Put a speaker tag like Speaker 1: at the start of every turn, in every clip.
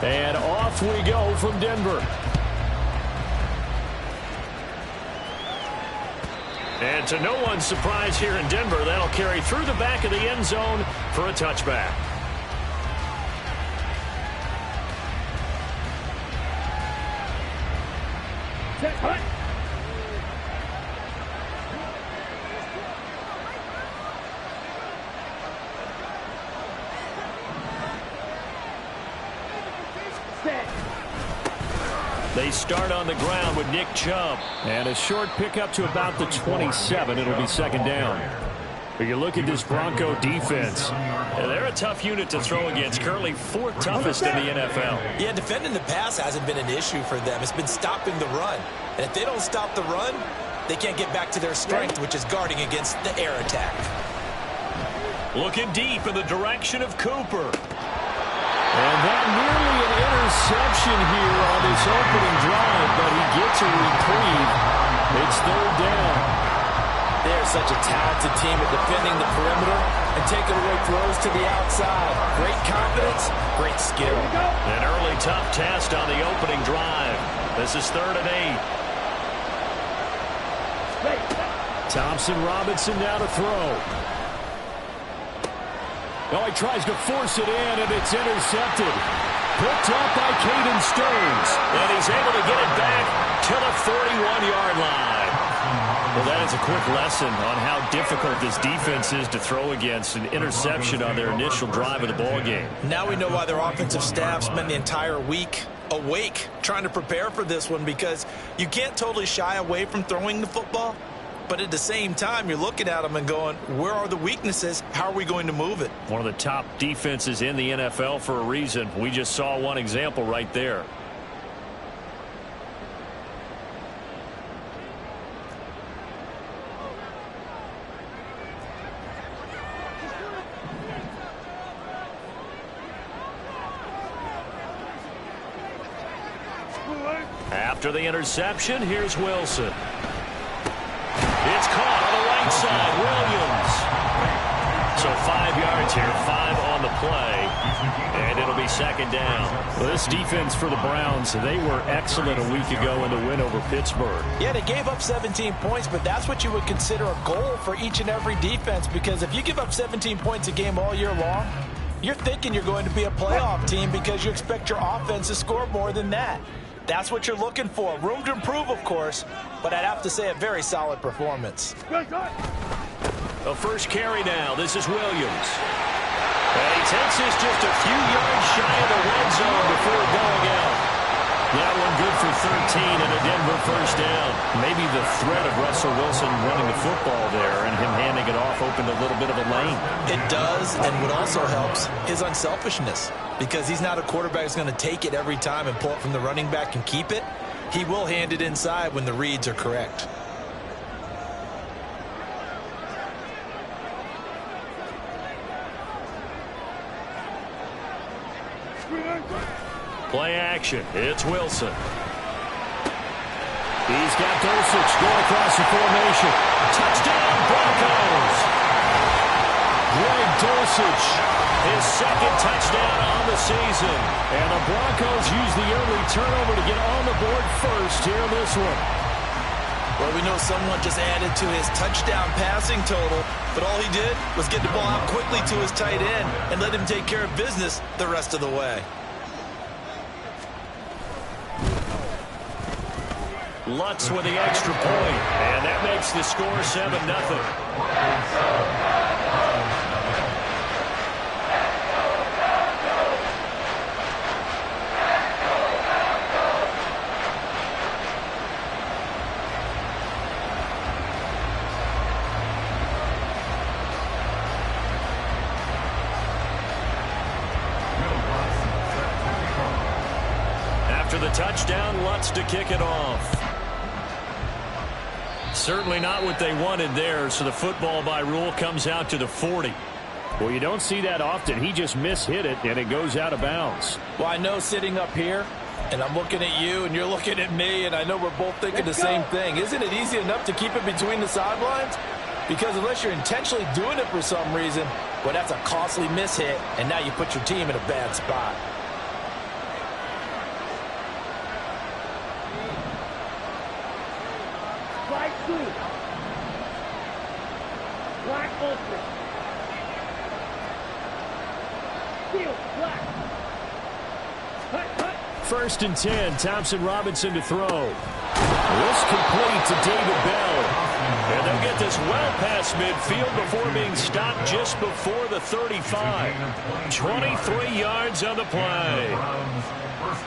Speaker 1: And off we go from Denver. And to no one's surprise here in Denver, that'll carry through the back of the end zone for a touchback. They start on the ground with Nick Chubb. And a short pickup to about the 27. It'll be second down. But you look at this Bronco defense. They're a tough unit to throw against. Currently fourth toughest in the NFL.
Speaker 2: Yeah, defending the pass hasn't been an issue for them. It's been stopping the run. And if they don't stop the run, they can't get back to their strength, which is guarding against the air attack.
Speaker 1: Looking deep in the direction of Cooper. And that nearly an interception here on this opening drive, but he gets a reprieve. It's third down.
Speaker 2: They're such a talented team at defending the perimeter and taking away throws to the outside. Great confidence, great skill.
Speaker 1: An early tough test on the opening drive. This is 3rd and 8. Thompson Robinson now to throw. Oh, he tries to force it in, and it's intercepted. Picked up by Caden Stearns. And he's able to get it back to the 41-yard line. Well, that is a quick lesson on how difficult this defense is to throw against. An interception on their initial drive of the ballgame.
Speaker 2: Now we know why their offensive staff spent the entire week awake trying to prepare for this one, because you can't totally shy away from throwing the football. But at the same time, you're looking at them and going, where are the weaknesses? How are we going to move it?
Speaker 1: One of the top defenses in the NFL for a reason. We just saw one example right there. After the interception, here's Wilson. It's caught on the right side, Williams. So 5 yards here, 5 on the play, and it'll be second down. Well, this defense for the Browns, they were excellent a week ago in the win over Pittsburgh.
Speaker 2: Yeah, they gave up 17 points, but that's what you would consider a goal for each and every defense, because if you give up 17 points a game all year long, you're thinking you're going to be a playoff team because you expect your offense to score more than that. That's what you're looking for. Room to improve, of course, but I'd have to say a very solid performance.
Speaker 1: A first carry now. This is Williams. And he takes this just a few yards shy of the red zone before going out. That one good for 13 and a Denver first down. Maybe the threat of Russell Wilson running the football there and him handing it off opened a little bit of a lane.
Speaker 2: It does, and what also helps is unselfishness, because he's not a quarterback who's going to take it every time and pull it from the running back and keep it. He will hand it inside when the reads are correct.
Speaker 1: Play action. It's Wilson. He's got Dulcich going across the formation. Touchdown, Broncos. Greg Dulcich, his second touchdown on the season. And the Broncos use the early turnover to get on the board first here in this one.
Speaker 2: Well, we know someone just added to his touchdown passing total, but all he did was get the ball out quickly to his tight end and let him take care of business the rest of the way.
Speaker 1: Lutz with the extra point, and that makes the score 7-0. After the touchdown, Lutz to kick it off. Certainly not what they wanted there, so the football by rule comes out to the 40. Well, you don't see that often. He just mishit it, and it goes out of bounds.
Speaker 2: Well, I know sitting up here, and I'm looking at you, and you're looking at me, and I know we're both thinking the same thing. Isn't it easy enough to keep it between the sidelines? Because unless you're intentionally doing it for some reason, well, that's a costly mishit, and now you put your team in a bad spot.
Speaker 1: First and 10, Thompson Robinson to throw. This complete to David Bell. And they'll get this well past midfield before being stopped just before the 35. 23 yards on the play.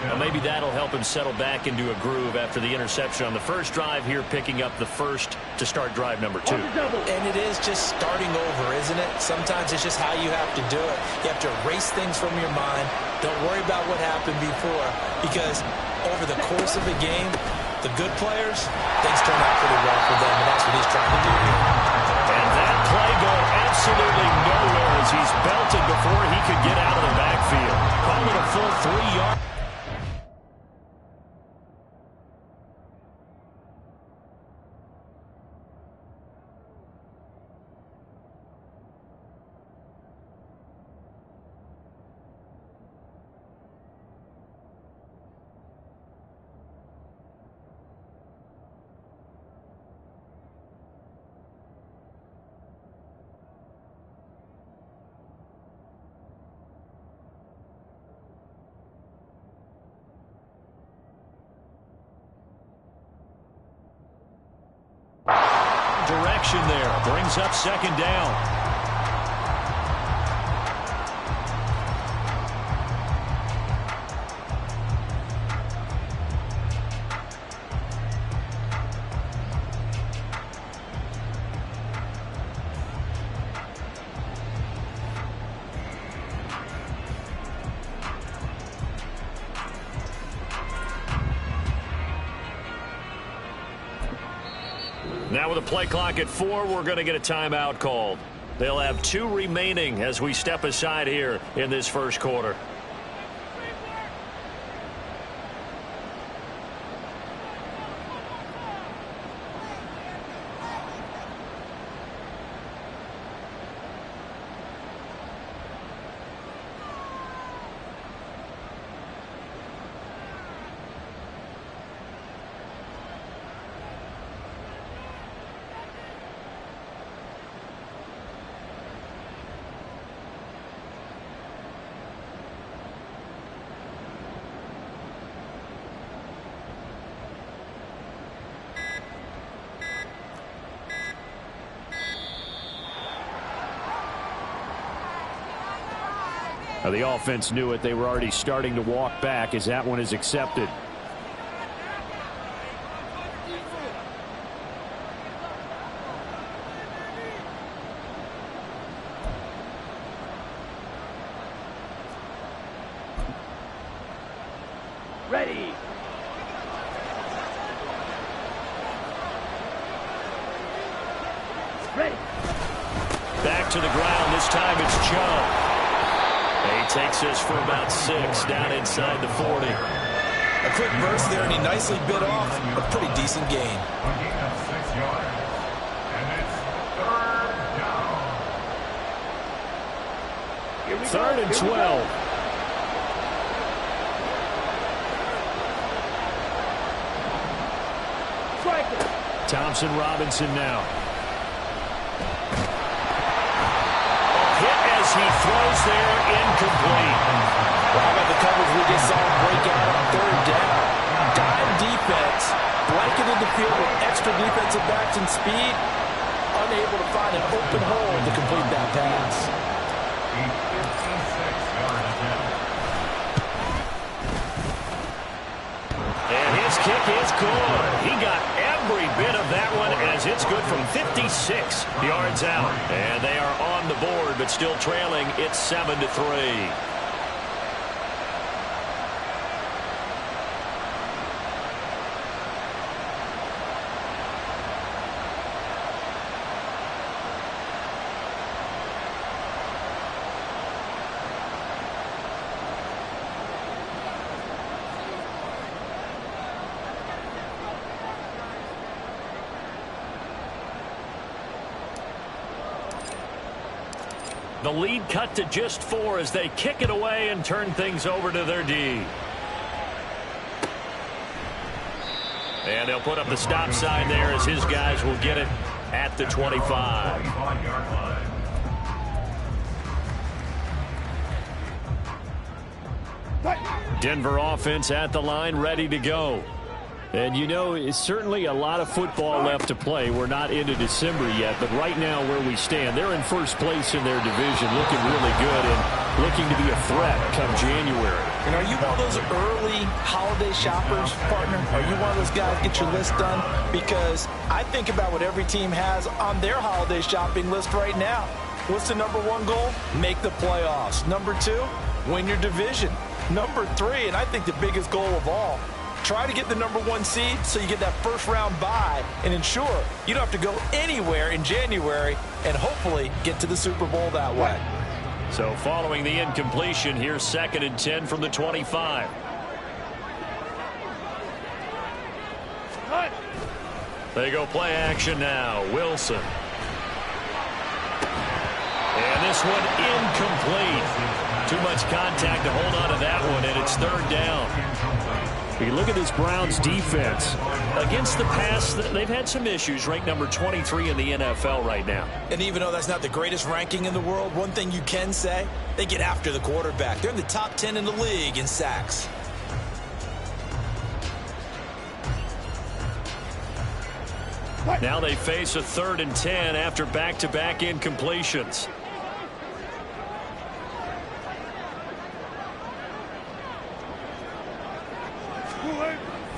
Speaker 1: Well, maybe that'll help him settle back into a groove after the interception on the first drive here, picking up the first to start drive number 2.
Speaker 2: And it is just starting over, isn't it? Sometimes it's just how you have to do it. You have to erase things from your mind. Don't worry about what happened before, because over the course of a game, the good players, things turn out pretty well for them, and that's what he's trying to do here.
Speaker 1: And that play going absolutely nowhere as he's belted before he could get out of the backfield. Call it a full 3 yards. Direction there. Brings up second down. Now with a play clock at 4, we're going to get a timeout called. They'll have 2 remaining as we step aside here in this first quarter. Now the offense knew it. They were already starting to walk back as that one is accepted.
Speaker 3: Ready. Ready.
Speaker 1: Back to the ground. This time it's Chubb. He takes this for about 6 down inside the 40.
Speaker 2: A quick burst there, and he nicely bit off a pretty decent gain.
Speaker 1: Third and 12. Thompson Robinson now. He throws there, incomplete.
Speaker 2: Well, how about the coverage we just saw break out on 3rd down? Dime defense, blanketed the field with extra defensive backs and speed, unable to find an open hole to complete that pass.
Speaker 1: And his kick is good. He got every bit of that one as it's good from 56 yards out. And they are on the board, but still trailing. It's 7-3. The lead cut to just 4 as they kick it away and turn things over to their D. And they'll put up the stop sign there as his guys will get it at the 25. Denver offense at the line, ready to go. And, you know, it's certainly a lot of football left to play. We're not into December yet, but right now where we stand, they're in first place in their division, looking really good and looking to be a threat come January.
Speaker 2: And are you one of those early holiday shoppers, partner? Are you one of those guys get your list done? Because I think about what every team has on their holiday shopping list right now. What's the number one goal? Make the playoffs. Number two, win your division. Number three, and I think the biggest goal of all, try to get the number one seed so you get that first round bye and ensure you don't have to go anywhere in January and hopefully get to the Super Bowl that way.
Speaker 1: So following the incompletion, here's 2nd and 10 from the 25. They go play action now. Wilson. And this one incomplete. Too much contact to hold on to that one, and it's 3rd down. You look at this Browns defense. Against the pass, they've had some issues. Ranked number 23 in the NFL right now.
Speaker 2: And even though that's not the greatest ranking in the world, one thing you can say, they get after the quarterback. They're in the top 10 in the league in sacks.
Speaker 1: Now they face a 3rd and 10 after back-to-back incompletions.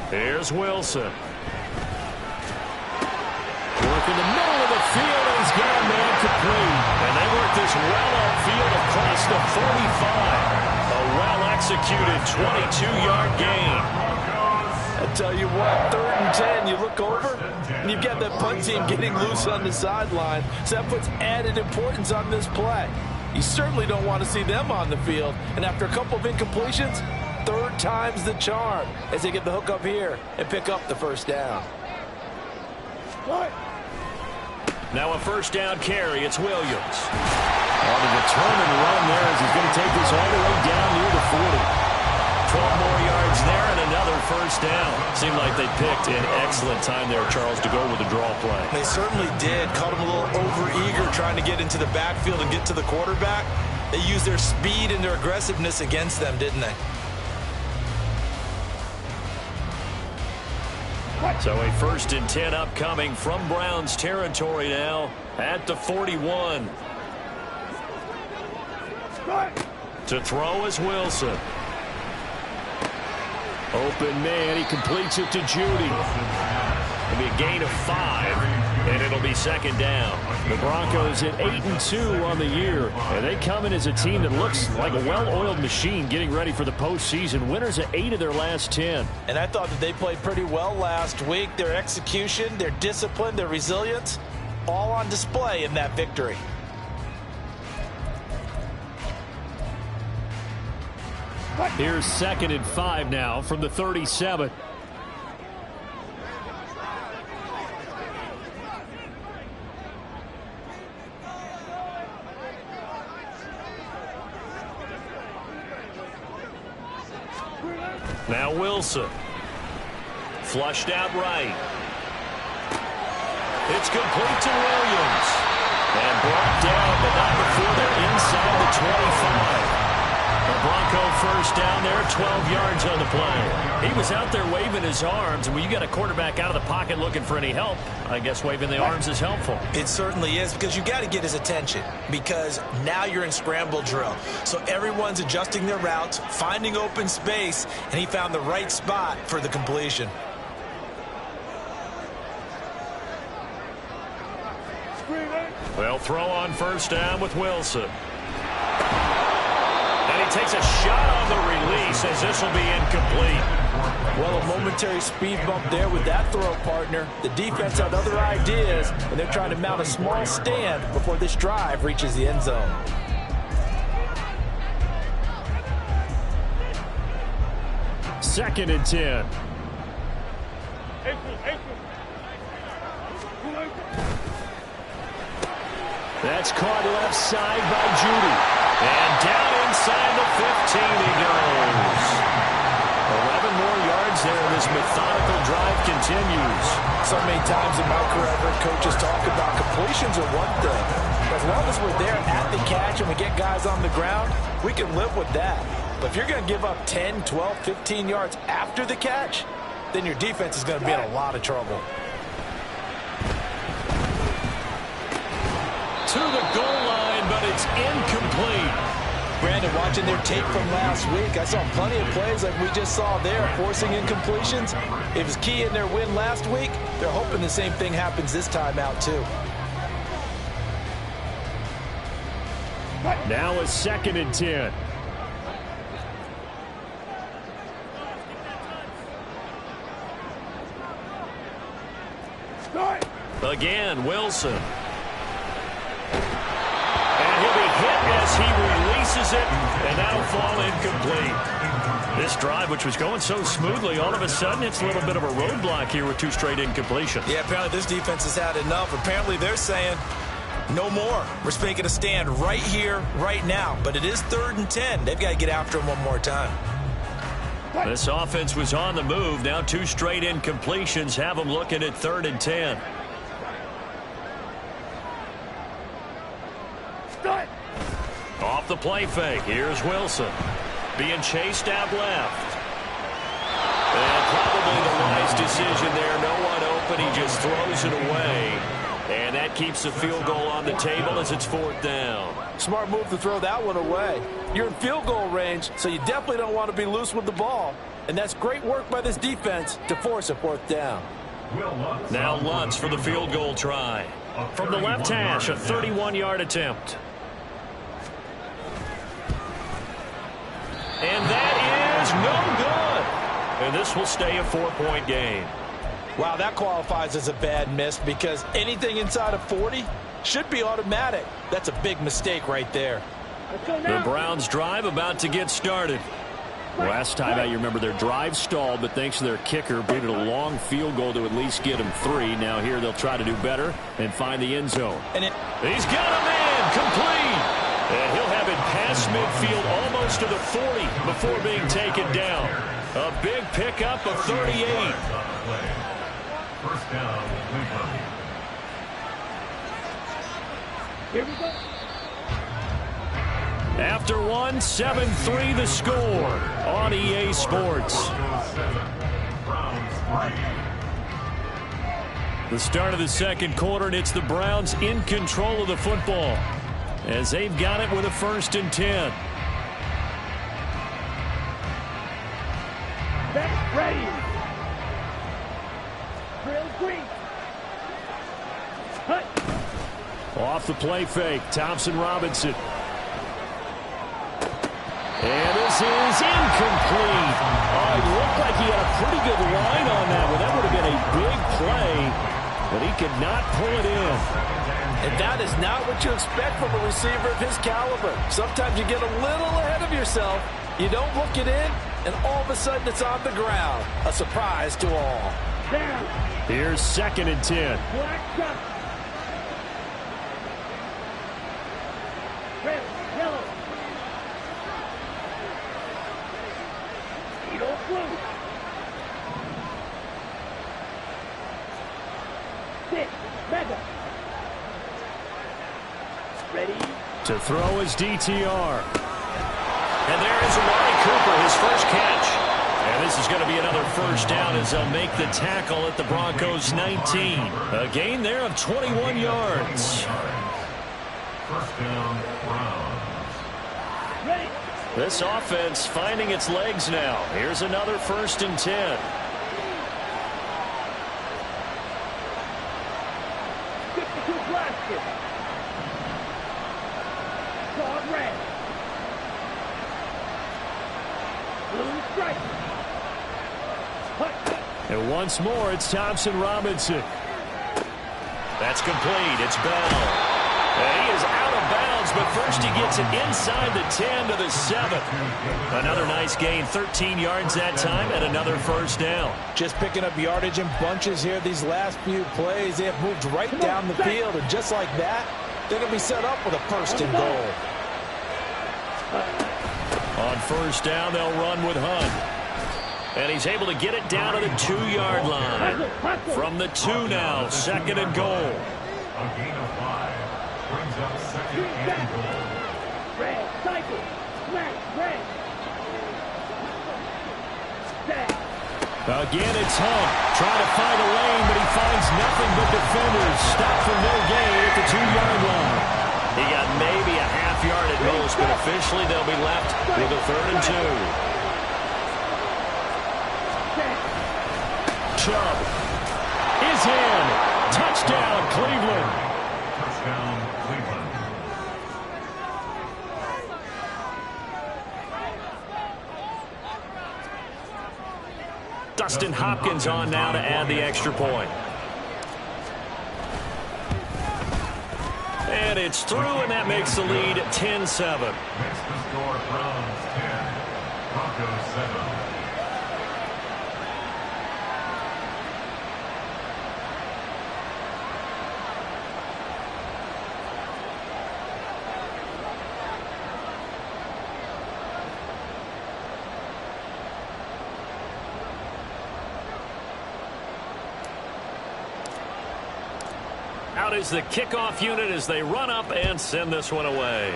Speaker 1: Here's Wilson. Working the middle of the field, and he's got a man complete. And they work this well upfield across the 45. A well-executed 22-yard gain.
Speaker 2: I tell you what, 3rd and 10, you look over, and you've got that punt team getting loose on the sideline. So that puts added importance on this play. You certainly don't want to see them on the field. And after a couple of incompletions, 3rd time's the charm as they get the hook up here and pick up the first down.
Speaker 1: Now a first down carry. It's Williams. On a determined run there as he's going to take this all the way down near the 40. 12 more yards there and another first down. Seemed like they picked an excellent time there, Charles, to go with the draw play.
Speaker 2: They certainly did. Caught him a little over-eager trying to get into the backfield and get to the quarterback. They used their speed and their aggressiveness against them, didn't they?
Speaker 1: So a 1st and 10 upcoming from Browns territory now at the 41. To throw is Wilson. Open man, he completes it to Judy. It'll be a gain of 5, and it'll be 2nd down. The Broncos at 8-2 on the year, and they come in as a team that looks like a well-oiled machine getting ready for the postseason. Winners at 8 of their last 10.
Speaker 2: And I thought that they played pretty well last week. Their execution, their discipline, their resilience, all on display in that victory.
Speaker 1: Here's 2nd and 5 now from the 37. Now Wilson. Flushed out right. It's complete to Williams. And brought down, but not before they're inside the 25. The Bronco first down there, 12 yards on the play. He was out there waving his arms, and when you got a quarterback out of the pocket looking for any help, I guess waving the arms is helpful.
Speaker 2: It certainly is, because you got to get his attention, because now you're in scramble drill. So everyone's adjusting their routes, finding open space, and he found the right spot for the completion.
Speaker 1: Well, throw on first down with Wilson. And he takes a shot on the release as this will be incomplete.
Speaker 2: Well, a momentary speed bump there with that throw, partner. The defense had other ideas, and they're trying to mount a small stand before this drive reaches the end zone.
Speaker 1: Second and 10. That's caught left side by Judy. And down inside the 15 he goes. 11 more yards there. This methodical drive continues.
Speaker 2: So many times in my career, I've heard coaches talk about completions are one thing. As long as we're there at the catch and we get guys on the ground, we can live with that. But if you're going to give up 10, 12, 15 yards after the catch, then your defense is going to be in a lot of trouble.
Speaker 1: To the goal line, but it's incomplete.
Speaker 2: Brandon, watching their tape from last week, I saw plenty of plays like we just saw there, forcing incompletions. It was key in their win last week. They're hoping the same thing happens this time out, too.
Speaker 1: Now a 2nd and 10. Again, Wilson. And he'll be hit as he releases it, and that'll fall incomplete. This drive, which was going so smoothly, all of a sudden it's a little bit of a roadblock here with 2 straight incompletions.
Speaker 2: Yeah, apparently this defense has had enough. Apparently they're saying no more. We're making a stand right here, right now. But it is 3rd and 10. They've got to get after him one more time.
Speaker 1: This offense was on the move. Now 2 straight incompletions have them looking at 3rd and 10. Off the play fake. Here's Wilson. Being chased out left. And probably the wise decision there. No one open. He just throws it away. And that keeps the field goal on the table as it's 4th down.
Speaker 2: Smart move to throw that one away. You're in field goal range, so you definitely don't want to be loose with the ball. And that's great work by this defense to force a 4th down.
Speaker 1: Now Lutz for the field goal try. From the left hash, a 31-yard attempt. And that is no good. And this will stay a 4-point game.
Speaker 2: Wow, that qualifies as a bad miss because anything inside of 40 should be automatic. That's a big mistake right there.
Speaker 1: The Browns' drive about to get started. Last time out, you remember their drive stalled, but thanks to their kicker, booted a long field goal to at least get them 3. Now here they'll try to do better and find the end zone.
Speaker 2: And
Speaker 1: he's got a man complete. And he'll have it past midfield almost to the 40 before being taken down. A big pickup of 38.
Speaker 3: First down, here we go.
Speaker 1: After one, 7-3 the score on EA Sports. The start of the 2nd quarter, and it's the Browns in control of the football as they've got it with a 1st and 10.
Speaker 3: Back ready. Drill green. Hut.
Speaker 1: Off the play fake, Thompson Robinson. And this is incomplete. Oh, it looked like he had a pretty good line on that one. That would have been a big play, but he could not pull it in.
Speaker 2: And that is not what you expect from a receiver of his caliber. Sometimes you get a little ahead of yourself. You don't look it in, and all of a sudden it's on the ground. A surprise to all.
Speaker 3: Down.
Speaker 1: Here's 2nd and 10.
Speaker 3: Black shot. Red, yellow. Eagle blue. 6, mega. Ready.
Speaker 1: To throw his DTR. And there is Amari Cooper, his first catch. And this is going to be another 1st down as they'll make the tackle at the Broncos 19. A gain there of 21 yards.
Speaker 3: First down, Browns. Ready.
Speaker 1: This offense finding its legs now. Here's another 1st and 10.
Speaker 3: 52 blaster. Dog red. Blue stripe. Hut.
Speaker 1: And once more, it's Thompson Robinson. That's complete. It's Bell. And he is out of bounds, but first he gets it inside the 10 to the 7. Another nice gain, 13 yards that time, and another 1st down.
Speaker 2: Just picking up yardage in bunches here these last few plays. They have moved right down the field, and just like that, they're going to be set up with a 1st and goal.
Speaker 1: On 1st down, they'll run with Hunt. And he's able to get it down to the 2-yard line. From the 2 now, 2nd and goal.
Speaker 3: A gain of 5 brings up 2nd and goal. Red, cycle, smash, red.
Speaker 1: Again, it's Hunt trying to find a lane, but he finds nothing but defenders. Stop for no gain at the 2-yard line. He got maybe a half yard at most, but officially they'll be left with a 3rd and 2. Chubb is in. Touchdown, Cleveland.
Speaker 3: Touchdown, Cleveland.
Speaker 1: Dustin Hopkins on now to add the extra point. And it's through, and that makes the lead 10-7.
Speaker 3: Makes the score Browns 10, Broncos 7.
Speaker 1: Out is the kickoff unit as they run up and send this one away.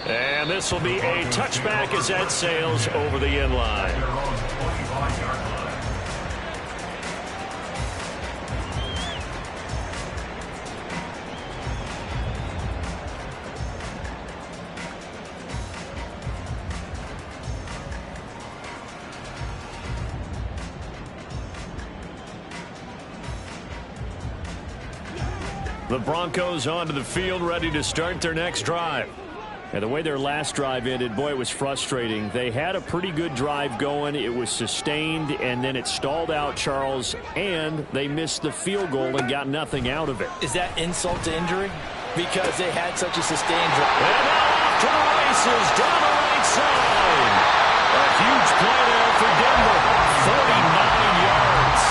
Speaker 1: And this will be a touchback as that sails over the end line.
Speaker 3: Their own 25-yard line.
Speaker 1: The Broncos onto the field, ready to start their next drive. And the way their last drive ended, boy, it was frustrating. They had a pretty good drive going. It was sustained, and then it stalled out, Charles, and they missed the field goal and got nothing out of it.
Speaker 2: Is that insult to injury? Because they had such a sustained drive.
Speaker 1: And now off to the races, down the right side. A huge play there for Denver, 49 yards.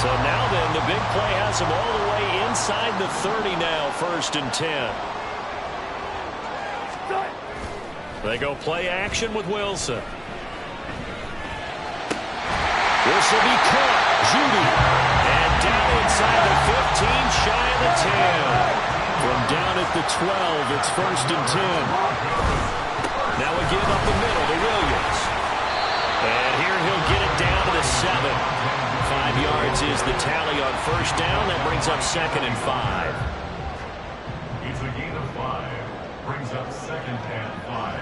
Speaker 1: So now then, the big play has him all the way inside the 30 now, 1st and 10. They go play action with Wilson. This will be caught. Judy. And down inside the 15, shy of the 10. From down at the 12, it's 1st and 10. Now again up the middle to Williams. And here he'll get it down to the 7. 5 yards is the tally on 1st down. That brings up 2nd and 5.
Speaker 3: It's a gain of 5. Brings up 2nd and 5.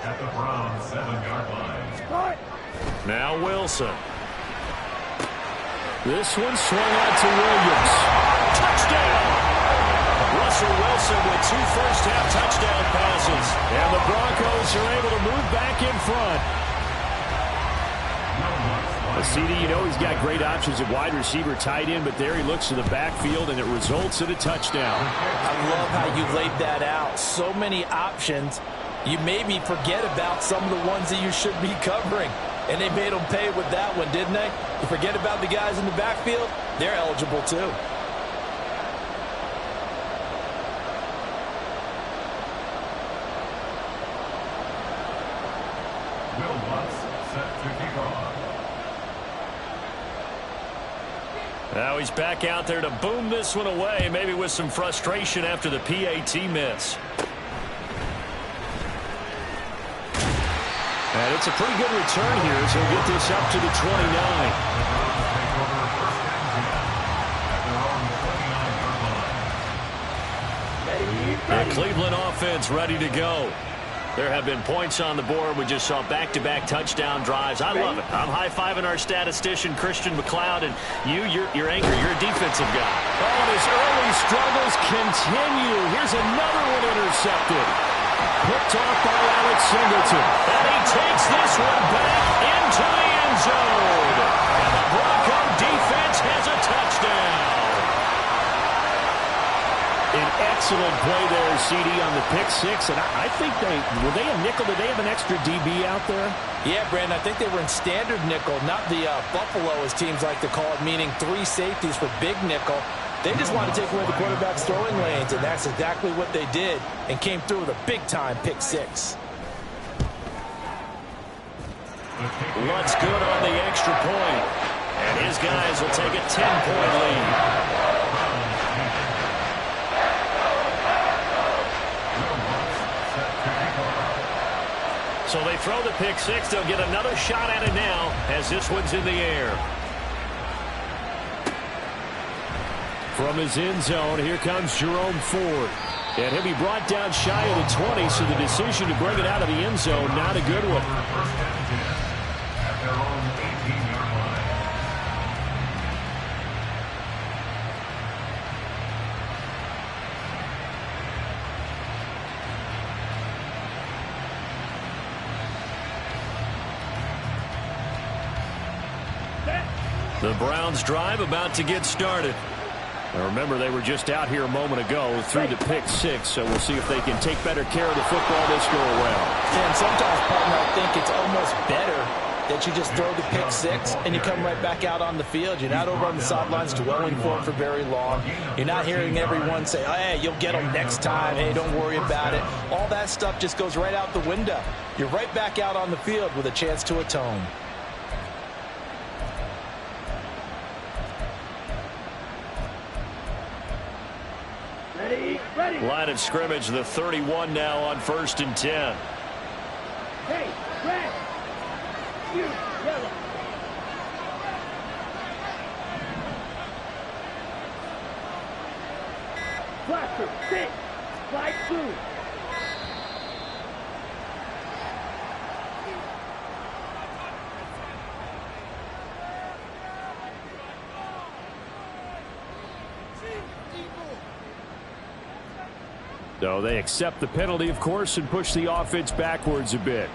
Speaker 3: At the Browns 7-yard line.
Speaker 1: Now Wilson. This one swung out to Williams. Touchdown! Russell Wilson with 2 first-half touchdown passes. And the Broncos are able to move back in front. CD, you know he's got great options at wide receiver, tight end, but there he looks to the backfield, and it results in a touchdown.
Speaker 2: I love how you laid that out. So many options. You maybe forget about some of the ones that you should be covering. And they made them pay with that one, didn't they? You forget about the guys in the backfield, they're eligible too.
Speaker 3: Will Lutz set to kick off.
Speaker 1: Now he's back out there to boom this one away, maybe with some frustration after the PAT miss. And it's a pretty good return here as he'll get this up to the 29. The Cleveland offense ready to go. There have been points on the board. We just saw back-to-back touchdown drives. I love it. I'm high-fiving our statistician, Christian McLeod, and you're angry. You're a defensive guy. Oh, and his early struggles continue. Here's another one intercepted. Picked off by Alex Singleton. And he takes this one back into the end zone. And the Bronco defense has a touchdown. An excellent play there, CD, on the pick six. And I think were they a nickel? Did they have an extra DB out there?
Speaker 2: Yeah, Brandon, I think they were in standard nickel, not the Buffalo, as teams like to call it, meaning 3 safeties for big nickel. They just wanted to take away the quarterback's throwing lanes, and that's exactly what they did, and came through with a big-time pick six.
Speaker 1: Lutz good on the extra point. And his guys will take a 10-point lead. So they throw the pick six. They'll get another shot at it now as this one's in the air. From his end zone, here comes Jerome Ford. And he'll be brought down shy of the 20, so the decision to bring it out of the end zone, not a good one.
Speaker 3: At their own 18-yard line.
Speaker 1: The Browns drive about to get started. Now remember, they were just out here a moment ago through the pick six, so we'll see if they can take better care of the football this go around.
Speaker 2: And sometimes, partner, I think it's almost better that you just throw the pick six and you come right back out on the field. You're not over on the sidelines dwelling for it for very long. You're not hearing everyone say, hey, you'll get them next time. Hey, don't worry about it. All that stuff just goes right out the window. You're right back out on the field with a chance to atone.
Speaker 1: Line of scrimmage, the 31 now on 1st and 10.
Speaker 4: Hey, red, you, yellow. Blaster, six, light blue.
Speaker 1: So they accept the penalty, of course, and push the offense backwards a bit.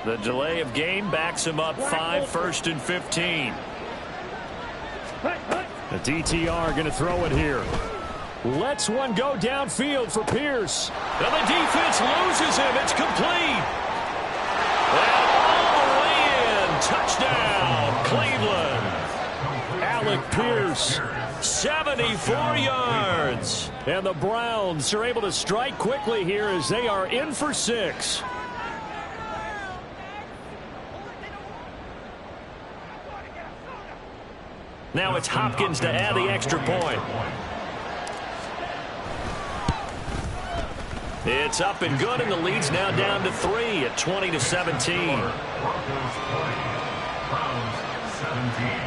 Speaker 1: The delay of game backs him up 5, 1st and 15. The DTR going to throw it here. Lets one go downfield for Pierce. And the defense loses him. It's complete. And all the way in. Touchdown, Cleveland. Alec Pierce, 74 yards. And the Browns are able to strike quickly here as they are in for 6. Now it's Hopkins to add the extra point. It's up and good, and the lead's now down to 3 at 20-17.
Speaker 3: Broncos 20, Browns 17.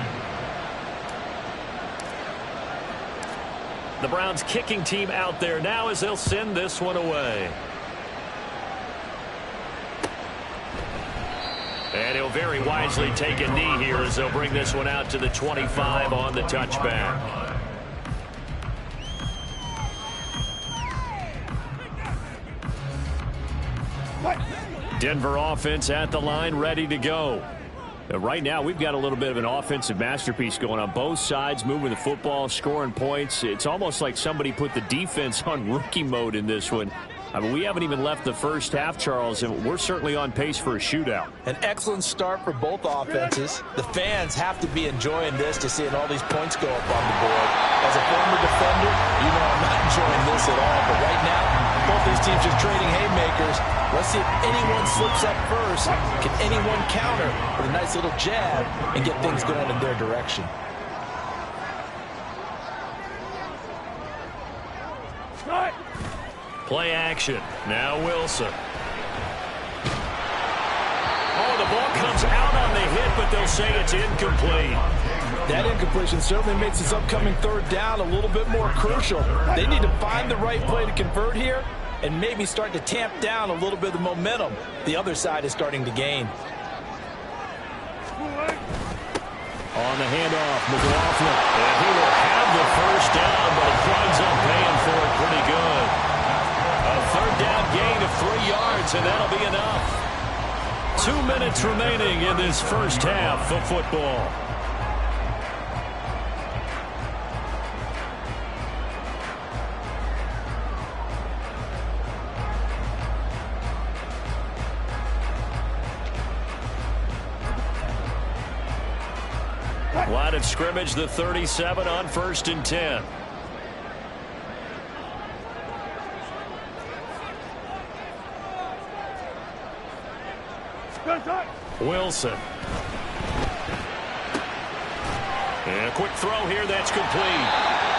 Speaker 1: The Browns kicking team out there now as they'll send this one away. And he'll very wisely take a knee here as they'll bring this one out to the 25 on the touchback. Denver offense at the line, ready to go. Right now, we've got a little bit of an offensive masterpiece going on both sides, moving the football, scoring points. It's almost like somebody put the defense on rookie mode in this one. I mean, we haven't even left the first half, Charles, and we're certainly on pace for a shootout.
Speaker 2: An excellent start for both offenses. The fans have to be enjoying this to seeing all these points go up on the board. As a former defender, you know I'm not enjoying this at all. But right now, both these teams just trading haymakers. Let's see if anyone slips up first. Can anyone counter with a nice little jab and get things going in their direction?
Speaker 1: Play action. Now Wilson. Oh, the ball comes out on the hit, but they'll say it's incomplete.
Speaker 2: That incompletion certainly makes this upcoming third down a little bit more crucial. They need to find the right play to convert here and maybe start to tamp down a little bit of the momentum the other side is starting to gain.
Speaker 1: On the handoff, McLaughlin. And he will have the first down, but it winds up paying for it pretty good. A third down gain of 3 yards, and that'll be enough. 2 minutes remaining in this first half of football. Line of scrimmage, the 37 on 1st and 10. Wilson. And a quick throw here that's complete.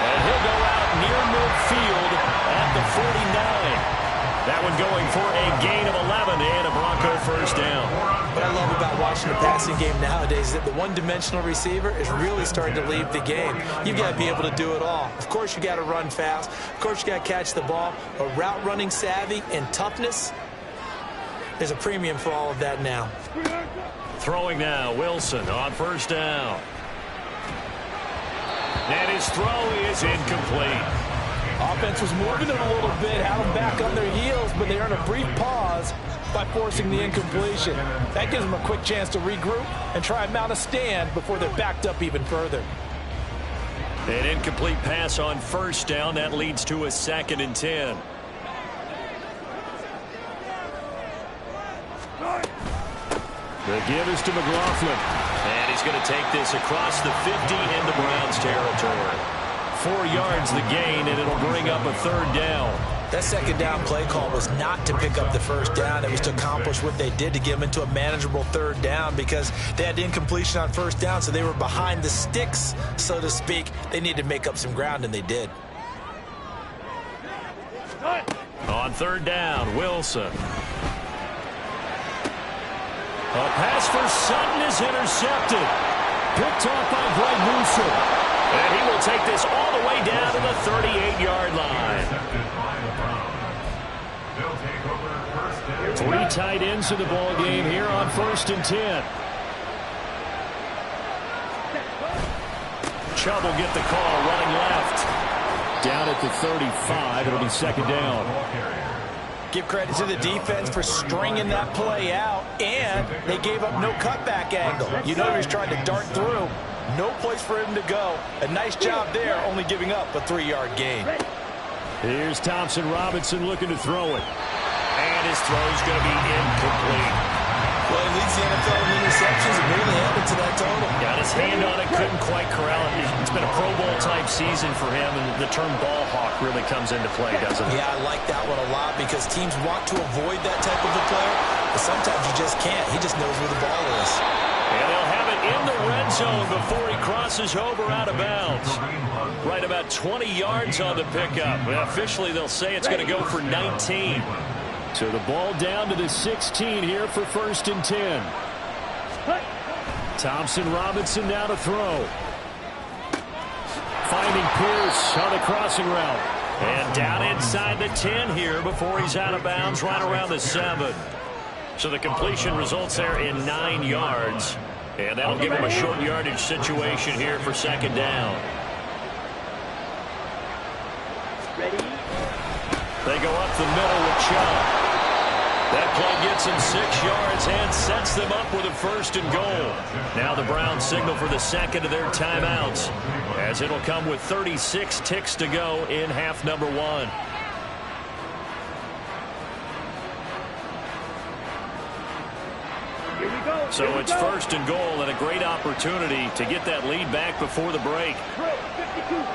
Speaker 1: And he'll go out near midfield at the 49. That one going for a gain of 11 and a Bronco first down.
Speaker 2: What I love about watching the passing game nowadays is that the one-dimensional receiver is really starting to leave the game. You've got to be able to do it all. Of course, you got to run fast. Of course, you got to catch the ball. But route running savvy and toughness, there's a premium for all of that now.
Speaker 1: Throwing now, Wilson on first down. And his throw is incomplete.
Speaker 2: Offense was moving it a little bit, had them back on their heels, but they earned a brief pause by forcing the incompletion. That gives them a quick chance to regroup and try and mount a stand before they're backed up even further.
Speaker 1: An incomplete pass on first down. That leads to a 2nd and 10. The give is to McLaughlin. And he's going to take this across the 50 into Browns territory. 4 yards the gain, and it'll bring up a 3rd down.
Speaker 2: That 2nd down play call was not to pick up the 1st down. It was to accomplish what they did to get them into a manageable 3rd down because they had incompletion on 1st down, so they were behind the sticks, so to speak. They needed to make up some ground, and they did.
Speaker 1: On 3rd down, Wilson. A pass for Sutton is intercepted. Picked off by Greg Newsome. And he will take this all the way down to the 38-yard line. 3 tight ends in the ball game here on 1st and 10. Chubb will get the call running left. Down at the 35. It'll be 2nd down.
Speaker 2: Give credit to the defense for stringing that play out, and they gave up no cutback angle. You know he was trying to dart through. No place for him to go. A nice job there, only giving up a 3-yard gain.
Speaker 1: Here's Thompson Robinson looking to throw it. And his throw is going to be incomplete.
Speaker 2: Well, he leads the NFL in interceptions and nearly added to that total.
Speaker 1: Got his hand on it, couldn't quite corral it. It's been a Pro Bowl-type season for him, and the term ball hawk really comes into play, doesn't it?
Speaker 2: Yeah, I like that one a lot because teams want to avoid that type of a player, but sometimes you just can't. He just knows where the ball is.
Speaker 1: And they'll have it in the red zone before he crosses over out of bounds. Right about 20 yards on the pickup. Well, officially, they'll say it's going to go for 19. So the ball down to the 16 here for 1st and 10. Thompson Robinson now to throw. Finding Pierce on the crossing route. And down inside the 10 here before he's out of bounds right around the 7. So the completion results there in 9 yards. And that'll give him a short yardage situation here for 2nd down.
Speaker 4: Ready?
Speaker 1: They go up the middle with Chubb. That play gets him 6 yards and sets them up with a 1st and goal. Now the Browns signal for the 2nd of their timeouts, as it'll come with 36 ticks to go in half number 1.
Speaker 4: Here we go.
Speaker 1: So it's 1st and goal and a great opportunity to get that lead back before the break.
Speaker 4: 52.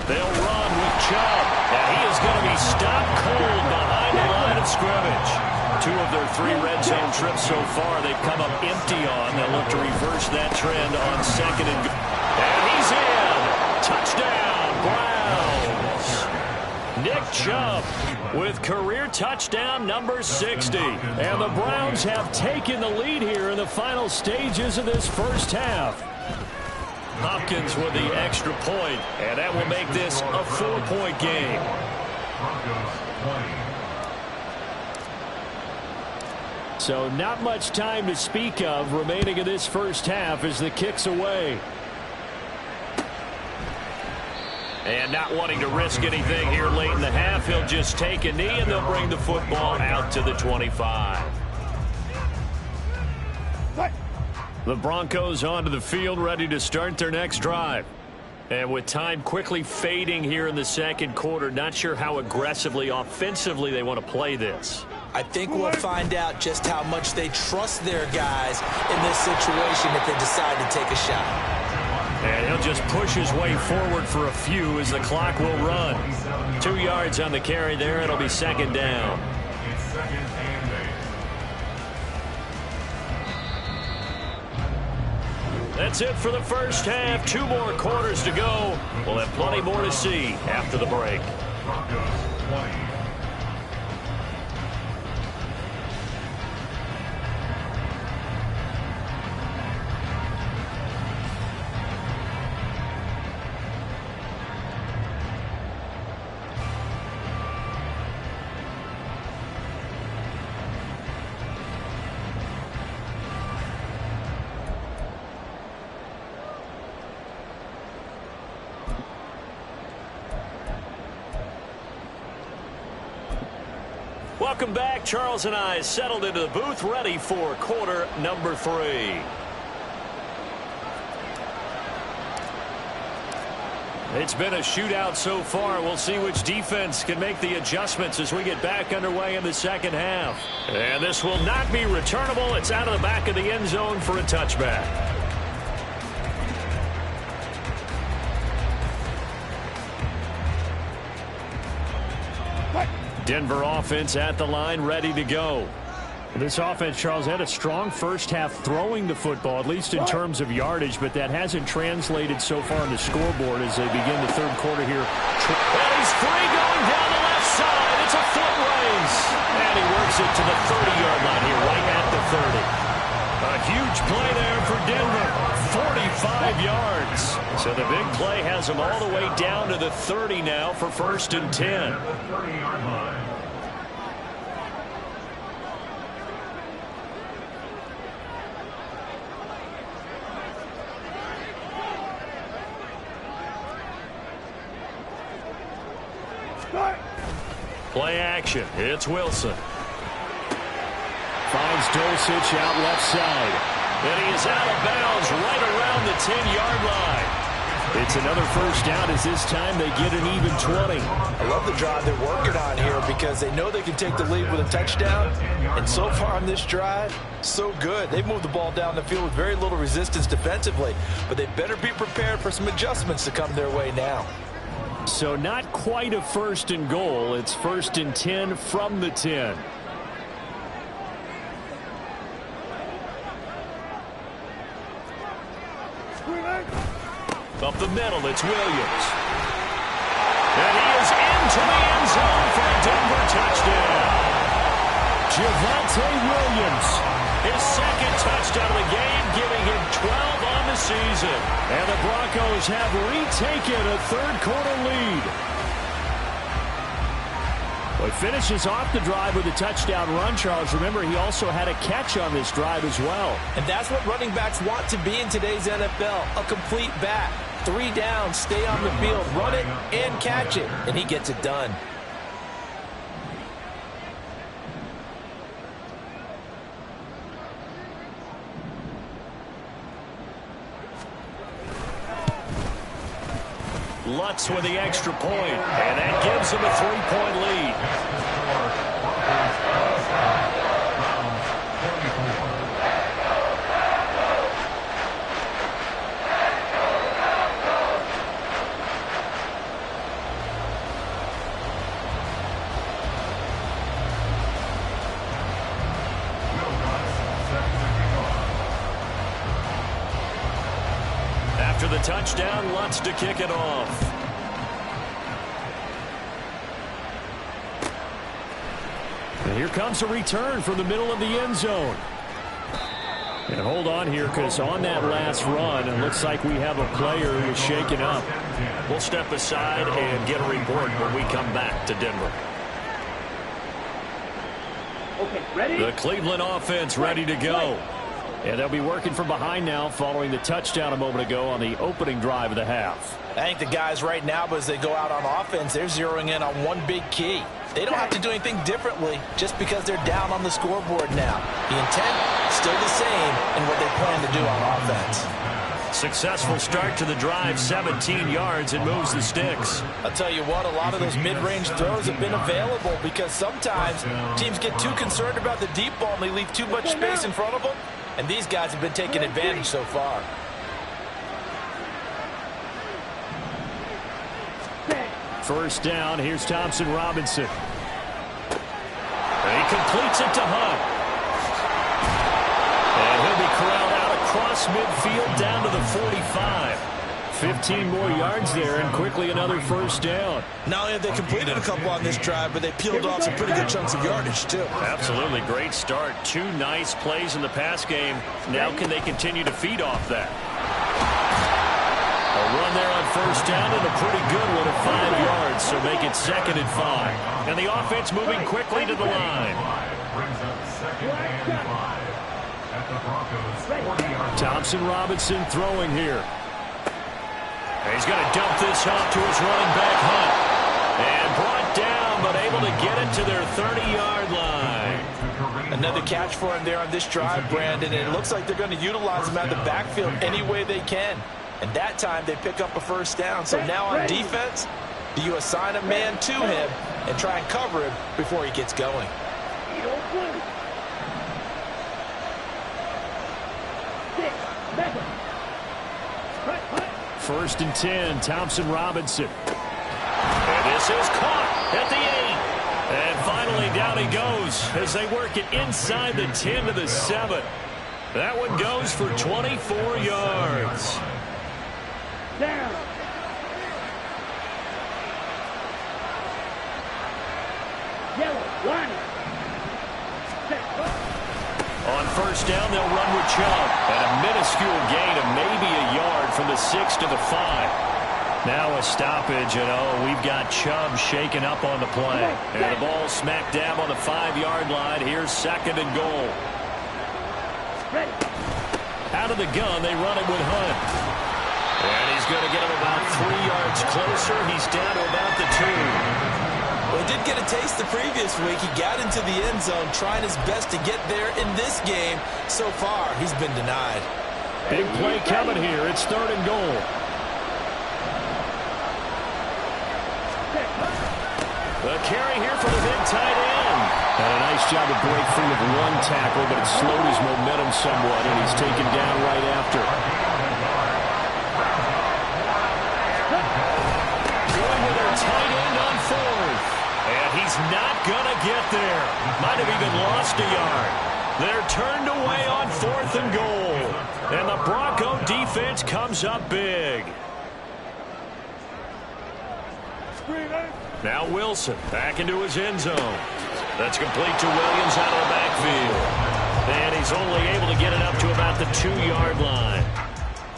Speaker 1: They'll run with Chubb. Now he is going to be stopped cold behind the line of scrimmage. 2 of their 3 red zone trips so far they've come up empty on. They'll look to reverse that trend on 2nd and goal. And he's in. Touchdown, Browns. Nick Chubb with career touchdown number 60. And the Browns have taken the lead here in the final stages of this 1st half. Hopkins with the extra point, and that will make this a 4-point game. So not much time to speak of remaining in this 1st half as the kick's away. And not wanting to risk anything here late in the half, he'll just take a knee and they'll bring the football out to the 25. The Broncos onto the field, ready to start their next drive. And with time quickly fading here in the 2nd quarter, not sure how aggressively, offensively they want to play this.
Speaker 2: I think we'll find out just how much they trust their guys in this situation if they decide to take a shot.
Speaker 1: And he'll just push his way forward for a few as the clock will run. 2 yards on the carry there. It'll be 2nd down. That's it for the first half. 2 more quarters to go. We'll have plenty more to see after the break.
Speaker 3: Broncos 20.
Speaker 1: Welcome back. Charles and I settled into the booth, ready for quarter number 3. It's been a shootout so far. We'll see which defense can make the adjustments as we get back underway in the second half. And this will not be returnable. It's out of the back of the end zone for a touchback. Denver offense at the line, ready to go. This offense, Charles, had a strong first half throwing the football, at least in terms of yardage, but that hasn't translated so far on the scoreboard as they begin the third quarter here. And he's free going down the left side. It's a foot race. And he works it to the 30-yard line here, right at the 30. A huge play there for Denver. 45 yards. So the big play has them all the way down to the 30 now for 1st and 10.
Speaker 3: At the 30-yard line.
Speaker 1: Play action. It's Wilson. Finds Dulcich out left side. And he is out of bounds right around the 10-yard line. It's another first down as this time they get an even 20.
Speaker 2: I love the drive they're working on here because they know they can take the lead with a touchdown. And so far on this drive, so good. They've moved the ball down the field with very little resistance defensively. But they better be prepared for some adjustments to come their way now.
Speaker 1: So not quite a 1st and goal. It's 1st and 10 from the 10. Up the middle, it's Williams. And he is into the end zone for a Denver touchdown. Javonte Williams, his 2nd touchdown of the game, giving him 12 on the season. And the Broncos have retaken a third-quarter lead. Well, he finishes off the drive with a touchdown run, Charles. Remember, he also had a catch on this drive as well.
Speaker 2: And that's what running backs want to be in today's NFL, a complete back. 3 downs, stay on the field, run it, and catch it. And he gets it done.
Speaker 1: Lutz with the extra point, and that gives him a 3-point lead. After the touchdown, Lutz to kick it off. And here comes a return from the middle of the end zone. And hold on here, because on that last run, it looks like we have a player who is shaken up. We'll step aside and get a report when we come back to Denver.
Speaker 4: Okay, ready?
Speaker 1: The Cleveland offense ready to go. And they'll be working from behind now following the touchdown a moment ago on the opening drive of the half.
Speaker 2: I think the guys right now, as they go out on offense, they're zeroing in on one big key. They don't have to do anything differently just because they're down on the scoreboard now. The intent is still the same in what they plan to do on offense.
Speaker 1: Successful start to the drive, 17 yards, and moves the sticks.
Speaker 2: I'll tell you what, a lot of those mid-range throws have been available because sometimes teams get too concerned about the deep ball and they leave too much space in front of them. And these guys have been taking advantage so far.
Speaker 1: First down, here's Thompson Robinson. And he completes it to Hunt. And he'll be corralled out across past midfield down to the 45. 15 more yards there and quickly another first down.
Speaker 2: Not only have they completed a couple on this drive, but they peeled off some pretty good chunks of yardage, too.
Speaker 1: Absolutely great start. 2 nice plays in the pass game. Now can they continue to feed off that? A run there on first down and a pretty good one at 5 yards, so make it 2nd and 5. And the offense moving quickly to the line.
Speaker 3: Brings up 2nd and 5 at the Broncos' 40-yard line.
Speaker 1: Thompson Robinson throwing here. And he's going to dump this off to his running back, Hunt. And brought down, but able to get it to their 30-yard line.
Speaker 2: Another catch for him there on this drive, Brandon, and it looks like they're going to utilize him out of the backfield any way they can. And that time they pick up a first down. So now on defense, do you assign a man to him and try and cover him before he gets going?
Speaker 1: First and 10, Thompson Robinson. And this is caught at the 8. And finally down he goes as they work it inside the 10 to the 7. That one goes for 24 yards.
Speaker 4: Down. Yellow, line.
Speaker 1: On first down, they'll run with Chubb. And a minuscule gain of maybe a yard from the 6 to the 5. Now a stoppage, and we've got Chubb shaken up on the play. And the ball smacked down on the 5-yard line. Here's 2nd and goal.
Speaker 4: Ready.
Speaker 1: Out of the gun, they run it with Hunt. And he's going to get him about 3 yards closer. He's down to about the 2.
Speaker 2: Well, he did get a taste the previous week. He got into the end zone trying his best to get there in this game. So far, he's been denied.
Speaker 1: Big play coming here. It's 3rd and goal. The carry here for the big tight end. And a nice job to break free of one tackle, but it slowed his momentum somewhat, and he's taken down right after. Going with their tight end on 4th. And he's not going to get there. Might have even lost a yard. They're turned away on 4th and goal. And the Bronco defense comes up big. Now Wilson back into his end zone. That's complete to Williams out of the backfield. And he's only able to get it up to about the 2-yard line.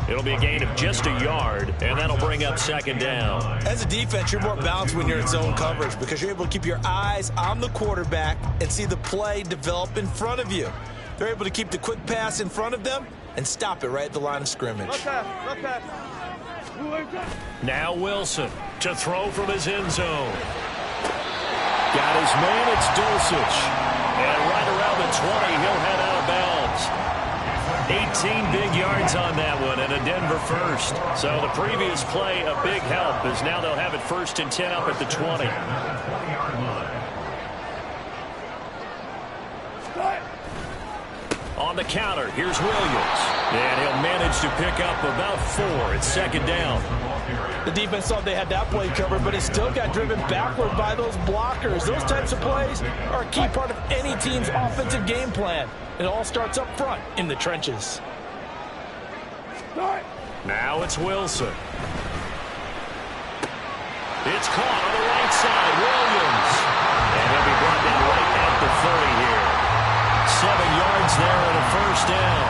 Speaker 1: It'll be a gain of just a yard, and that'll bring up 2nd down.
Speaker 2: As a defense, you're more balanced when you're in zone coverage because you're able to keep your eyes on the quarterback and see the play develop in front of you. They're able to keep the quick pass in front of them and stop it right at the line of scrimmage.
Speaker 1: Now Wilson to throw from his end zone. Got his man, it's Dulcich. And right around the 20, he'll head out of bounds. 18 big yards on that one and a Denver first. So the previous play, a big help, as now they'll have it 1st and 10 up at the 20. On the counter, here's Williams. And he'll manage to pick up about 4. It's 2nd down.
Speaker 2: The defense thought they had that play covered, but it still got driven backward by those blockers. Those types of plays are a key part of any team's offensive game plan. It all starts up front in the trenches.
Speaker 1: Now it's Wilson. It's caught on the right side. Williams. And he'll be brought down right at the 30 here. 7 yards there and a first down.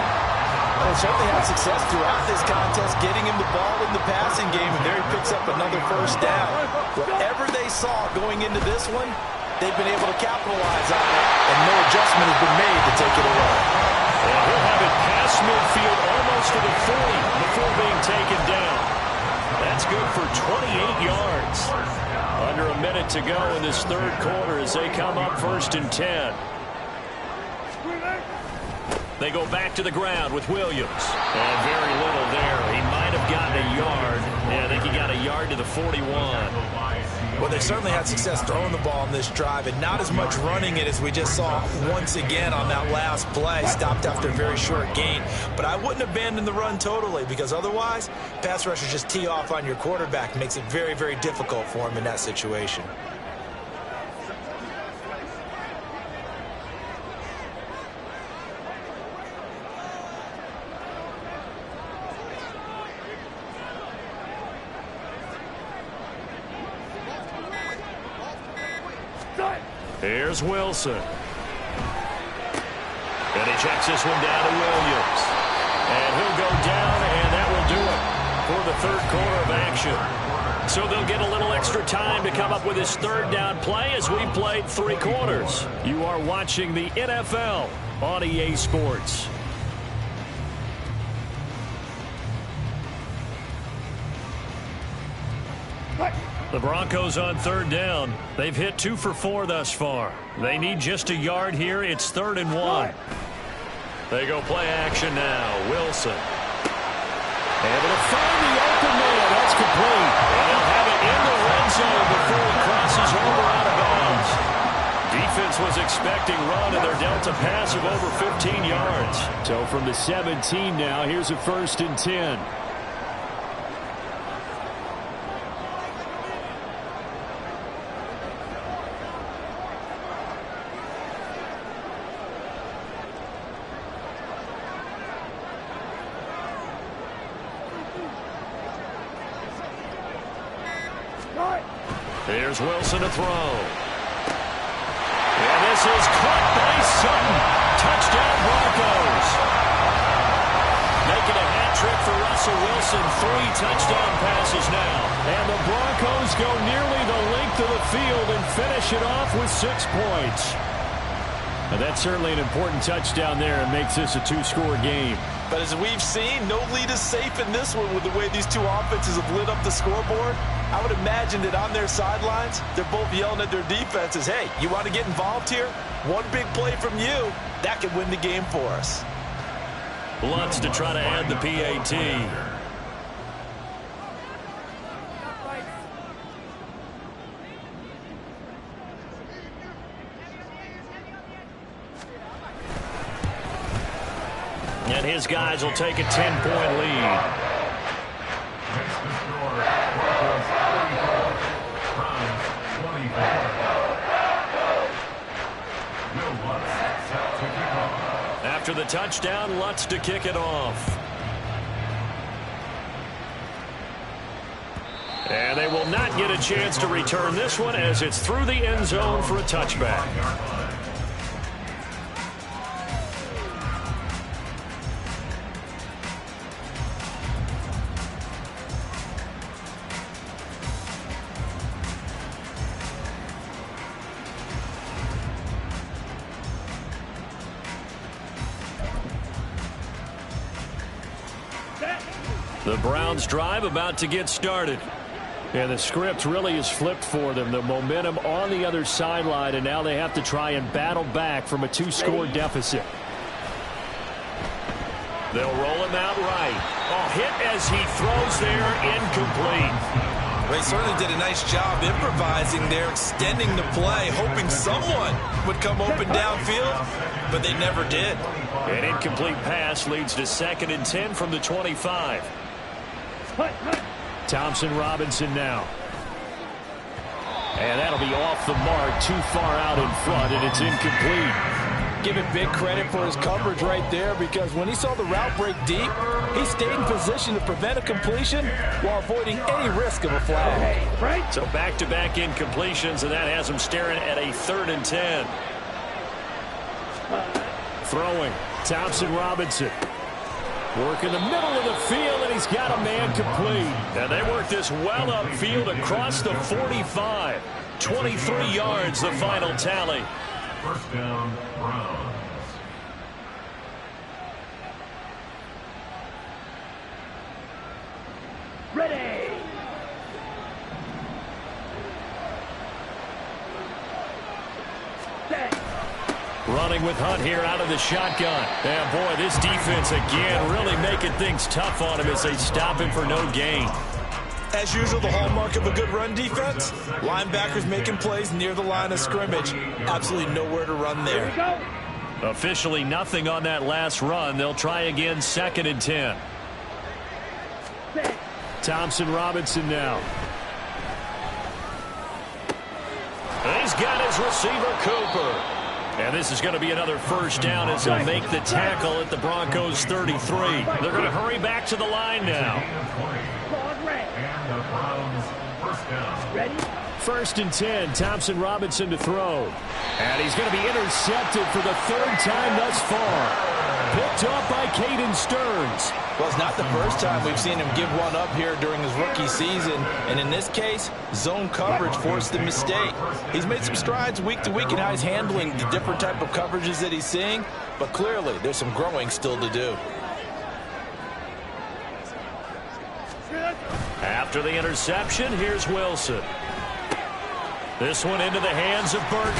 Speaker 2: They certainly had success throughout this contest, getting him the ball in the passing game, and there he picks up another first down. Whatever they saw going into this one, they've been able to capitalize on it, and no adjustment has been made to take it away.
Speaker 1: And he'll have it past midfield almost to the 40 before being taken down. That's good for 28 yards. Under a minute to go in this 3rd quarter as they come up 1st and 10. They go back to the ground with Williams. And very little there. He might have gotten a yard. Yeah, I think he got a yard to the 41.
Speaker 2: Well, they certainly had success throwing the ball in this drive, and not as much running it as we just saw once again on that last play. Stopped after a very short gain. But I wouldn't abandon the run totally, because otherwise, pass rushers just tee off on your quarterback. Makes it very, very difficult for him in that situation.
Speaker 1: Here's Wilson. And he checks this one down to Williams. And he'll go down, and that will do it for the third quarter of action. So they'll get a little extra time to come up with his third down play as we played 3 quarters. You are watching the NFL on EA Sports. The Broncos on third down. They've hit 2 for 4 thus far. They need just a yard here. It's 3rd and 1. They go play action now. Wilson. Able to find the open man. That's complete. And they'll have it in the red zone before he crosses over out of bounds. Defense was expecting run, and they're dealt a pass of over 15 yards. So from the 17 now, here's a 1st and 10. Here's Wilson to throw. And this is caught by Sutton. Touchdown Broncos. Making a hat trick for Russell Wilson. 3 touchdown passes now. And the Broncos go nearly the length of the field and finish it off with 6 points. And that's certainly an important touchdown there and makes this a 2-score game.
Speaker 2: But as we've seen, no lead is safe in this one with the way these 2 offenses have lit up the scoreboard. I would imagine that on their sidelines, they're both yelling at their defenses, hey, you want to get involved here? One big play from you, that could win the game for us.
Speaker 1: Lutz to try to add the PAT. And his guys will take a 10-point lead. After the touchdown, Lutz to kick it off. And they will not get a chance to return this one as it's through the end zone for a touchback. The Browns drive about to get started. And the script really is flipped for them. The momentum on the other sideline, and now they have to try and battle back from a 2-score deficit. They'll roll him out right. Hit as he throws there, incomplete.
Speaker 2: They certainly did a nice job improvising there, extending the play, hoping someone would come open downfield, but they never did.
Speaker 1: An incomplete pass leads to 2nd and 10 from the 25. Thompson Robinson now. And that'll be off the mark, too far out in front, and it's incomplete.
Speaker 2: Give him big credit for his coverage right there, because when he saw the route break deep, he stayed in position to prevent a completion while avoiding any risk of a flag.
Speaker 1: So back-to-back incompletions, and that has him staring at a 3rd and 10. Throwing, Thompson Robinson. Work in the middle of the field, and he's got a man complete. And they work this well upfield across the 45. 23 yards, the final tally.
Speaker 3: First down, Browns.
Speaker 4: Ready. Set.
Speaker 1: Running with Hunt here out of the shotgun. And boy, this defense again really making things tough on him as they stop him for no gain.
Speaker 2: As usual, the hallmark of a good run defense, linebackers making plays near the line of scrimmage. Absolutely nowhere to run there.
Speaker 4: Here we go.
Speaker 1: Officially nothing on that last run. They'll try again, 2nd and 10.
Speaker 4: Set.
Speaker 1: Thompson Robinson now. And he's got his receiver, Cooper. And this is going to be another first down as they'll make the tackle at the Broncos 33. They're going to hurry back to the line now.
Speaker 4: Ball red.
Speaker 3: And the Browns first down.
Speaker 4: Ready.
Speaker 1: First and 10, Thompson Robinson to throw. And he's going to be intercepted for the third time thus far. Picked up by Caden Stearns.
Speaker 2: Well, it's not the first time we've seen him give one up here during his rookie season. And in this case, zone coverage forced the mistake. He's made some strides week to week in how he's handling the different type of coverages that he's seeing. But clearly, there's some growing still to do.
Speaker 1: After the interception, here's Wilson. This one into the hands of Burton.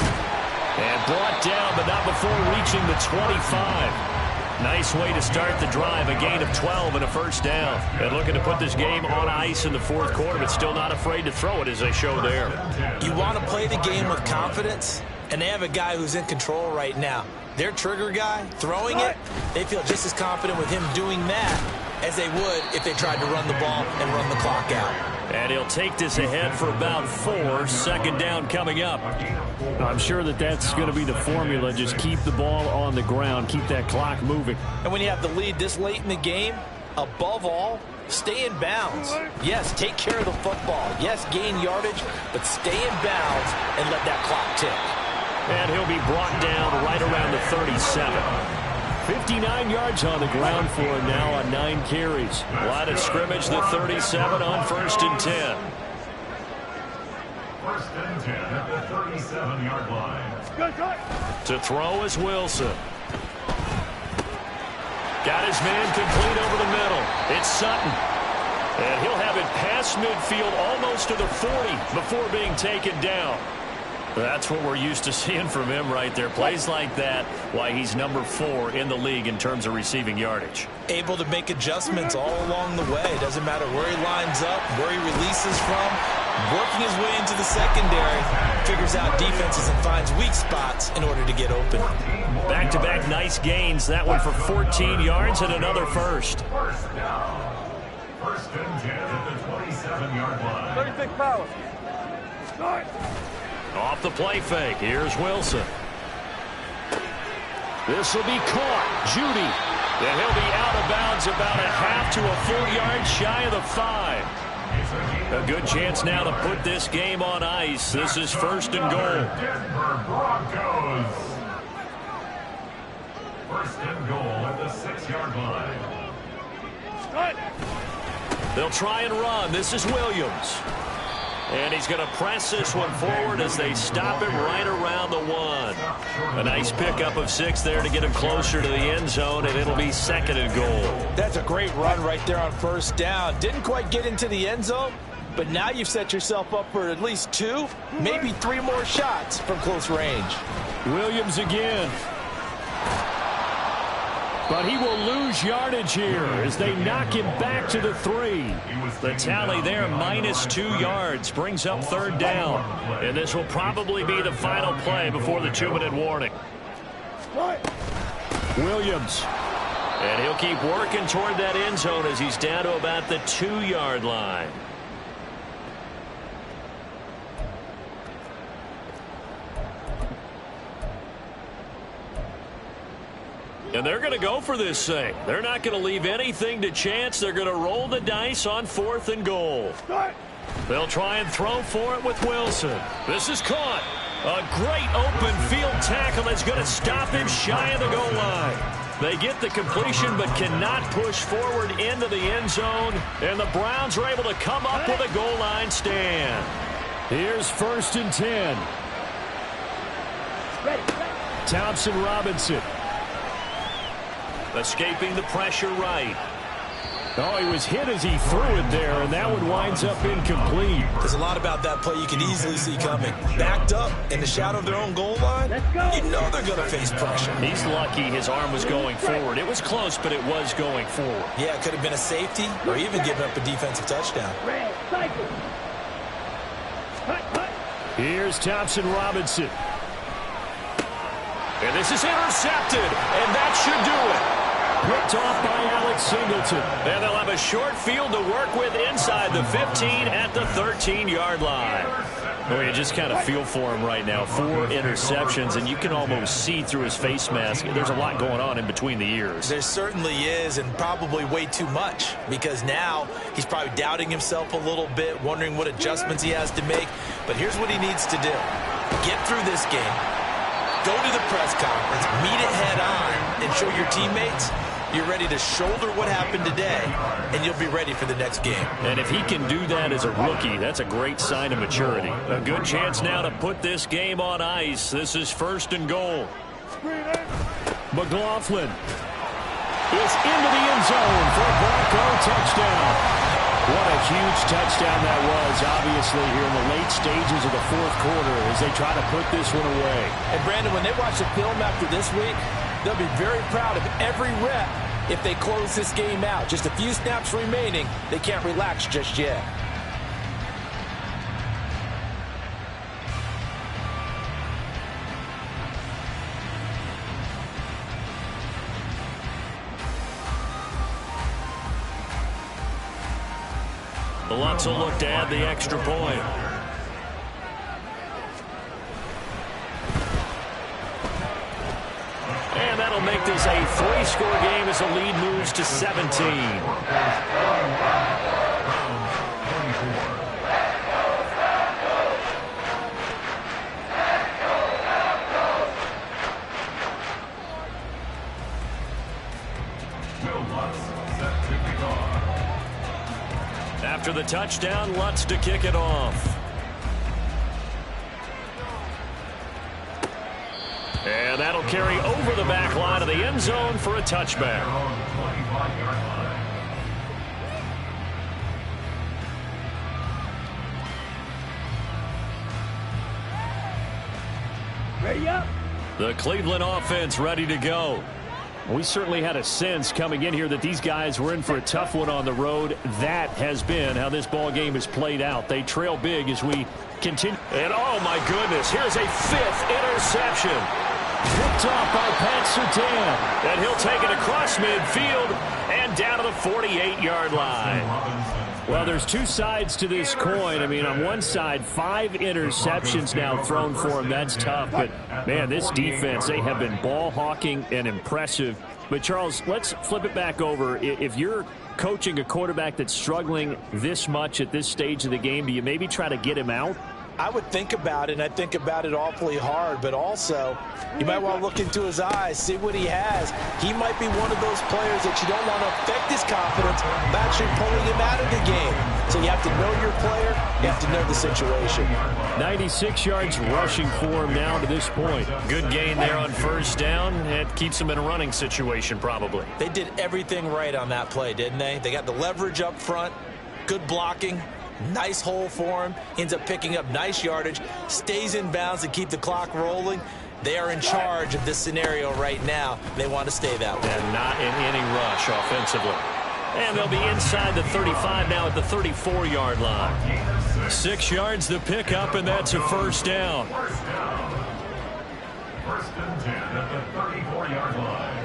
Speaker 1: And brought down, but not before reaching the 25. Nice way to start the drive, a gain of 12 and a first down. And looking to put this game on ice in the fourth quarter, but still not afraid to throw it as they show there.
Speaker 2: You want to play the game with confidence, and they have a guy who's in control right now. Their trigger guy, throwing it, they feel just as confident with him doing that as they would if they tried to run the ball and run the clock out.
Speaker 1: And he'll take this ahead for about 4. Second down coming up. I'm sure that's going to be the formula. Just keep the ball on the ground. Keep that clock moving.
Speaker 2: And when you have the lead this late in the game, above all, stay in bounds. Yes, take care of the football. Yes, gain yardage, but stay in bounds and let that clock tick.
Speaker 1: And he'll be brought down right around the 37. 59 yards on the ground for him now on 9 carries. Line of scrimmage, the 37 on first and 10.
Speaker 3: First and 10 at the 37-yard line.
Speaker 1: To throw is Wilson. Got his man complete over the middle. It's Sutton. And he'll have it past midfield almost to the 40 before being taken down. That's what we're used to seeing from him right there. Plays like that, why he's number 4 in the league in terms of receiving yardage.
Speaker 2: Able to make adjustments all along the way. Doesn't matter where he lines up, where he releases from. Working his way into the secondary, figures out defenses and finds weak spots in order to get open.
Speaker 1: Back-to-back nice gains. That one for 14 yards and another first.
Speaker 3: First down. First and 10 at the 27-yard line.
Speaker 4: 36 power. Start.
Speaker 1: Off the play fake. Here's Wilson. This will be caught. Judy. And he'll be out of bounds about a half to a full yard shy of the 5. A good chance now to put this game on ice. This is first and goal.
Speaker 3: Denver Broncos. First and goal at the 6-yard line.
Speaker 1: They'll try and run. This is Williams. And he's going to press this one forward as they stop him right around the 1. A nice pickup of 6 there to get him closer to the end zone, and it'll be second and goal.
Speaker 2: That's a great run right there on first down. Didn't quite get into the end zone, but now you've set yourself up for at least 2, maybe 3 more shots from close range.
Speaker 1: Williams again. But he will lose yardage here as they knock him back to the 3. The tally there, -2 yards, brings up third down. And this will probably be the final play before the 2-minute warning. Williams. And he'll keep working toward that end zone as he's down to about the 2-yard line. And they're going to go for this thing. They're not going to leave anything to chance. They're going to roll the dice on 4th and goal. They'll try and throw for it with Wilson. This is caught. A great open field tackle that's going to stop him shy of the goal line. They get the completion but cannot push forward into the end zone. And the Browns are able to come up with a goal line stand. Here's first and 10. Thompson Robinson. Escaping the pressure right. Oh, he was hit as he threw it there, and that one winds up incomplete.
Speaker 2: There's a lot about that play you can easily see coming. Backed up in the shadow of their own goal line, you know they're going to face pressure.
Speaker 1: He's lucky his arm was going forward. It was close, but it was going forward.
Speaker 2: Yeah, it could have been a safety or even given up a defensive touchdown.
Speaker 1: Here's Thompson Robinson. And this is intercepted, and that should do it. Picked off by Alex Singleton. And they'll have a short field to work with inside the 15 at the 13-yard line. Well, you just kind of feel for him right now. 4 interceptions, and you can almost see through his face mask. There's a lot going on in between the ears.
Speaker 2: There certainly is, and probably way too much, because now he's probably doubting himself a little bit, wondering what adjustments he has to make. But here's what he needs to do. Get through this game, go to the press conference, meet it head on, and show your teammates you're ready to shoulder what happened today, and you'll be ready for the next game.
Speaker 1: And if he can do that as a rookie, that's a great sign of maturity. A good chance now to put this game on ice. This is 1st and goal. McLaughlin is into the end zone for a Bronco touchdown. What a huge touchdown that was, obviously, here in the late stages of the 4th quarter as they try to put this one away.
Speaker 2: And, Brandon, when they watch the film after this week, they'll be very proud of every rep if they close this game out. Just a few snaps remaining. They can't relax just yet.
Speaker 1: Lutz will look to add the extra point. And that'll make this a 3-score game as the lead moves to 17. After the touchdown, Lutz to kick it off. And that'll carry over the back line of the end zone for a touchback.
Speaker 4: Ready up.
Speaker 1: The Cleveland offense ready to go. We certainly had a sense coming in here that these guys were in for a tough one on the road. That has been how this ball game has played out. They trail big as we continue. And oh my goodness, here's a 5th interception. Picked off by Pat Surtain. And he'll take it across midfield and down to the 48-yard line. Well, there's 2 sides to this coin. I mean, on one side, 5 interceptions now thrown for him. That's tough. But, man, this defense, they have been ball hawking and impressive. But, Charles, let's flip it back over. If you're coaching a quarterback that's struggling this much at this stage of the game, do you maybe try to get him out?
Speaker 2: I would think about it, and I think about it awfully hard, but also you might want to look into his eyes, see what he has. He might be one of those players that you don't want to affect his confidence by actually pulling him out of the game. So you have to know your player, you have to know the situation.
Speaker 1: 96 yards rushing for him now to this point. Good gain there on 1st down. It keeps him in a running situation probably.
Speaker 2: They did everything right on that play, didn't they? They got the leverage up front, good blocking. Nice hole for him. Ends up picking up nice yardage. Stays in bounds to keep the clock rolling. They are in charge of this scenario right now. They want to stay that way.
Speaker 1: And not in any rush offensively. And they'll be inside the 35 now at the 34-yard line. 6 yards the pickup, and that's a 1st down.
Speaker 3: 1st and 10 at the 34-yard line.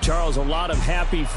Speaker 1: Charles, a lot of happy faces.